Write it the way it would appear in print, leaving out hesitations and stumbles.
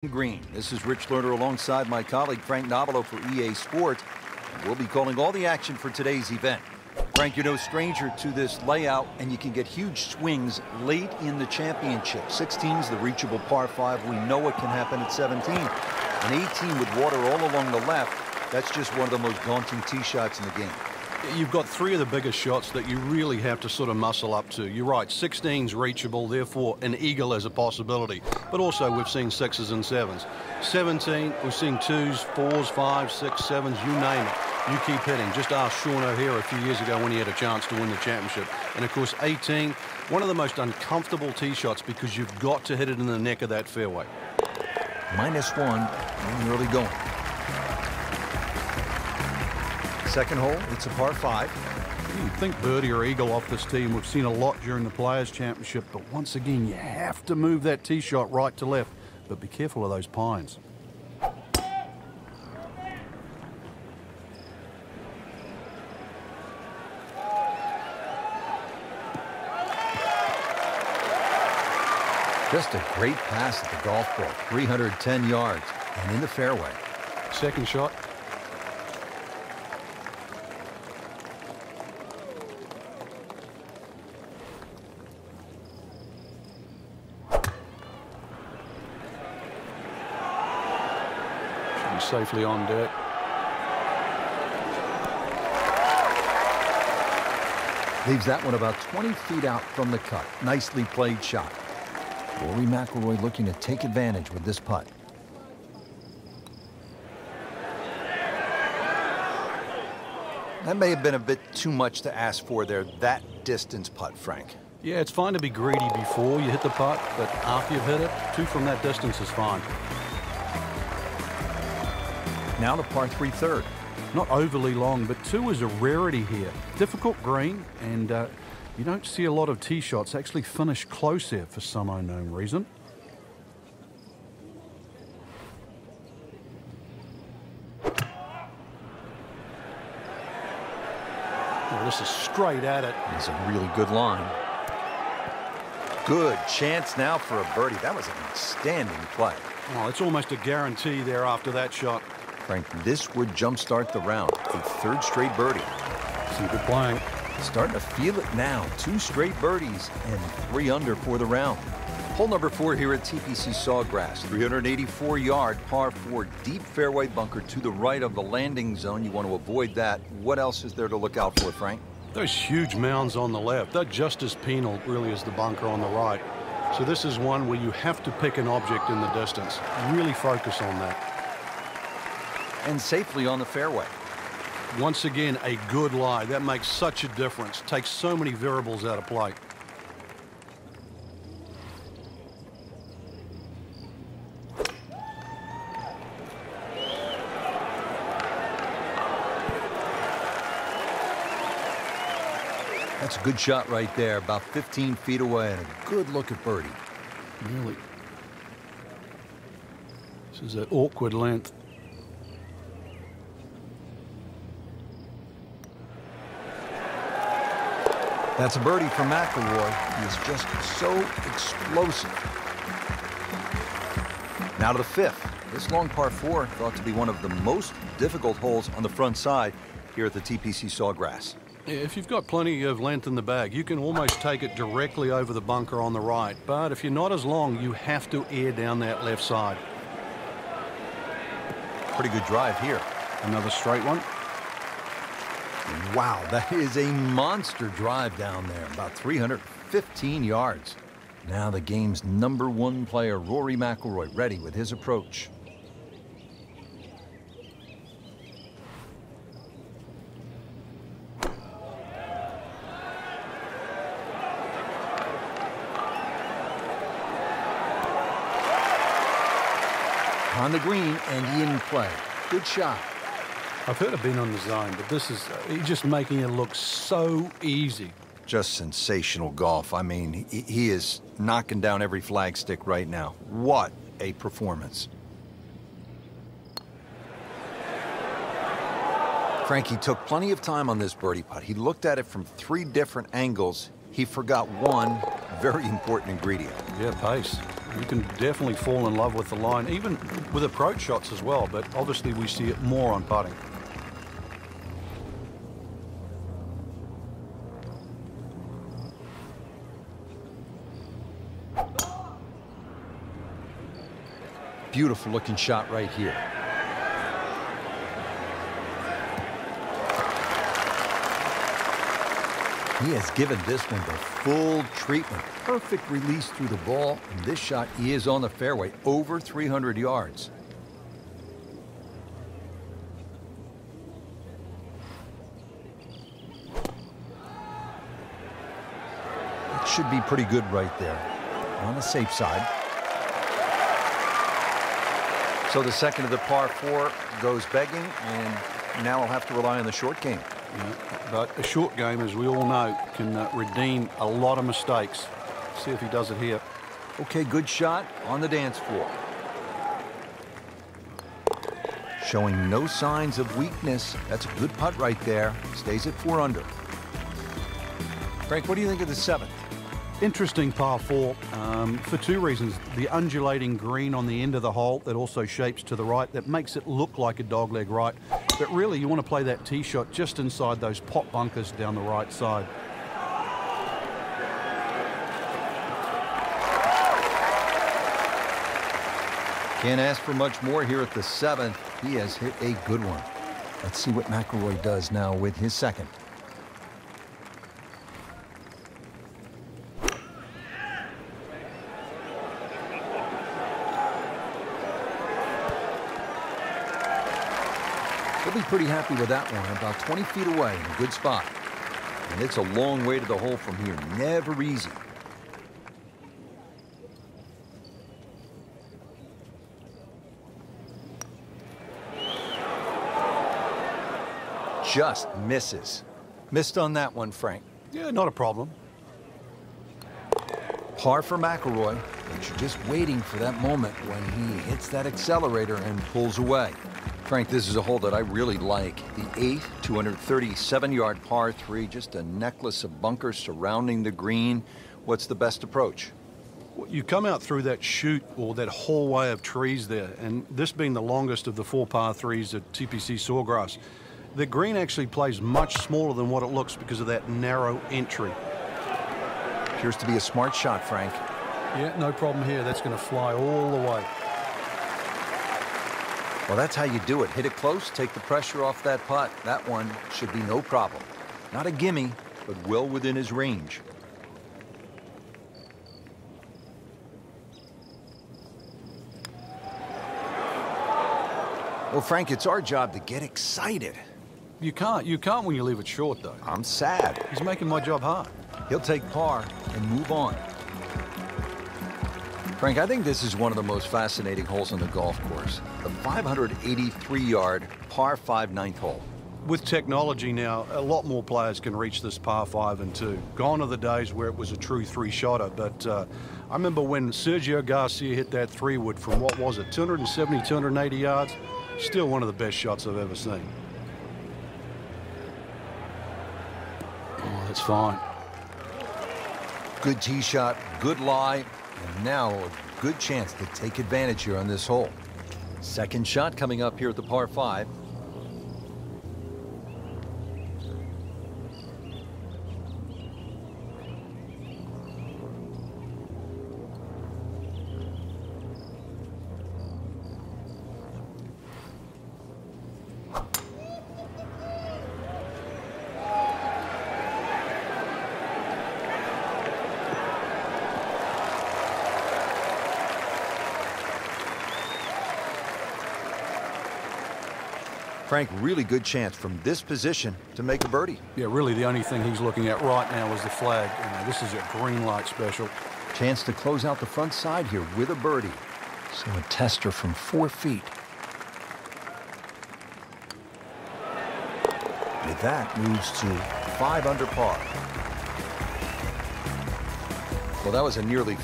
Green. This is Rich Lerner alongside my colleague Frank Nobilo for EA Sports. And we'll be calling all the action for today's event. Frank, you're no stranger to this layout, and you can get huge swings late in the championship. 16 is the reachable par 5. We know it can happen at 17. An 18 with water all along the left, that's just one of the most daunting tee shots in the game. You've got three of the biggest shots that you really have to sort of muscle up to. You're right, 16's reachable, therefore an eagle is a possibility. But also we've seen 6s and 7s. 17, we've seen 2s, 4s, 5s, 6s, 7s, you name it. You keep hitting. Just ask Sean O'Hara a few years ago when he had a chance to win the championship. And of course 18, one of the most uncomfortable tee shots because you've got to hit it in the neck of that fairway. -1, early going. Second hole, it's a par 5. You'd think birdie or eagle off this tee, and we've seen a lot during the Players' Championship, but once again, you have to move that tee shot right to left. But be careful of those pines. Just a great pass at the golf ball, 310 yards, and in the fairway. Second shot. Safely on deck. Leaves that one about 20 feet out from the cut. Nicely played shot. Rory McIlroy looking to take advantage with this putt. That may have been a bit too much to ask for there, that distance putt, Frank. Yeah, it's fine to be greedy before you hit the putt, but after you've hit it, 2 from that distance is fine. Now the par 3 third. Not overly long, but 2 is a rarity here. Difficult green, and you don't see a lot of tee shots actually finish close here for some unknown reason. Oh, this is straight at it. It's a really good line. Good chance now for a birdie. That was an outstanding play. Oh, it's almost a guarantee there after that shot. Frank, this would jumpstart the round. A 3rd straight birdie. Keep it playing. Starting to feel it now. 2 straight birdies and 3 under for the round. Hole number 4 here at TPC Sawgrass. 384-yard par 4 deep fairway bunker to the right of the landing zone. You want to avoid that. What else is there to look out for, Frank? Those huge mounds on the left, they're just as penal really as the bunker on the right. So this is one where you have to pick an object in the distance. Really focus on that. And safely on the fairway. Once again, a good lie. That makes such a difference. Takes so many variables out of play. That's a good shot right there, about 15 feet away, and a good look at birdie. Really. This is an awkward length. That's a birdie for McIlroy. He is just so explosive. Now to the 5th. This long par 4 thought to be one of the most difficult holes on the front side here at the TPC Sawgrass. If you've got plenty of length in the bag, you can almost take it directly over the bunker on the right. But if you're not as long, you have to air down that left side. Pretty good drive here. Another straight one. Wow, that is a monster drive down there, about 315 yards. Now the game's #1 player, Rory McIlroy, ready with his approach. On the green and in play. Good shot. I've heard of being on the zone, but this is he's just making it look so easy. Just sensational golf. I mean, he is knocking down every flagstick right now. What a performance. Frankie took plenty of time on this birdie putt. He looked at it from 3 different angles. He forgot one very important ingredient. Yeah, pace. You can definitely fall in love with the line, even with approach shots as well, but obviously we see it more on putting. Beautiful looking shot right here. He has given this one the full treatment. Perfect release through the ball. And this shot is on the fairway, over 300 yards. It should be pretty good right there. On the safe side. So the second of the par 4 goes begging, and now I'll have to rely on the short game. Yeah, but a short game, as we all know, can redeem a lot of mistakes. See if he does it here. Okay, good shot on the dance floor. Showing no signs of weakness. That's a good putt right there. Stays at 4 under. Frank, what do you think of the 7th? Interesting par 4 for 2 reasons. The undulating green on the end of the hole that also shapes to the right, that makes it look like a dogleg right. But really, you want to play that tee shot just inside those pot bunkers down the right side. Can't ask for much more here at the 7th. He has hit a good one. Let's see what McIlroy does now with his 2nd. He'll be pretty happy with that one, about 20 feet away in a good spot. And it's a long way to the hole from here. Never easy. Just misses. Missed on that one, Frank. Yeah, not a problem. Par for McIlroy, but you're just waiting for that moment when he hits that accelerator and pulls away. Frank, this is a hole that I really like. The 8th, 237-yard par 3, just a necklace of bunkers surrounding the green. What's the best approach? You come out through that chute or that hallway of trees there, and this being the longest of the 4 par 3s at TPC Sawgrass, the green actually plays much smaller than what it looks because of that narrow entry. Appears to be a smart shot, Frank. Yeah, no problem here. That's going to fly all the way. Well, that's how you do it. Hit it close, take the pressure off that putt. That one should be no problem. Not a gimme, but well within his range. Well, Frank, it's our job to get excited. You can't when you leave it short, though. I'm sad. He's making my job hard. He'll take par and move on. Frank, I think this is one of the most fascinating holes on the golf course. The 583-yard par 5 9th hole. With technology now, a lot more players can reach this par 5 and 2. Gone are the days where it was a true 3-shotter, but I remember when Sergio Garcia hit that 3-wood from, what was it, 270, 280 yards? Still one of the best shots I've ever seen. Oh, that's fine. Good tee shot, good lie, and now a good chance to take advantage here on this hole. Second shot coming up here at the par 5. Frank, really good chance from this position to make a birdie. Yeah, really the only thing he's looking at right now is the flag. You know, this is a green light special. Chance to close out the front side here with a birdie. So a tester from 4 feet. With that, moves to 5 under par. Well, that was a nearly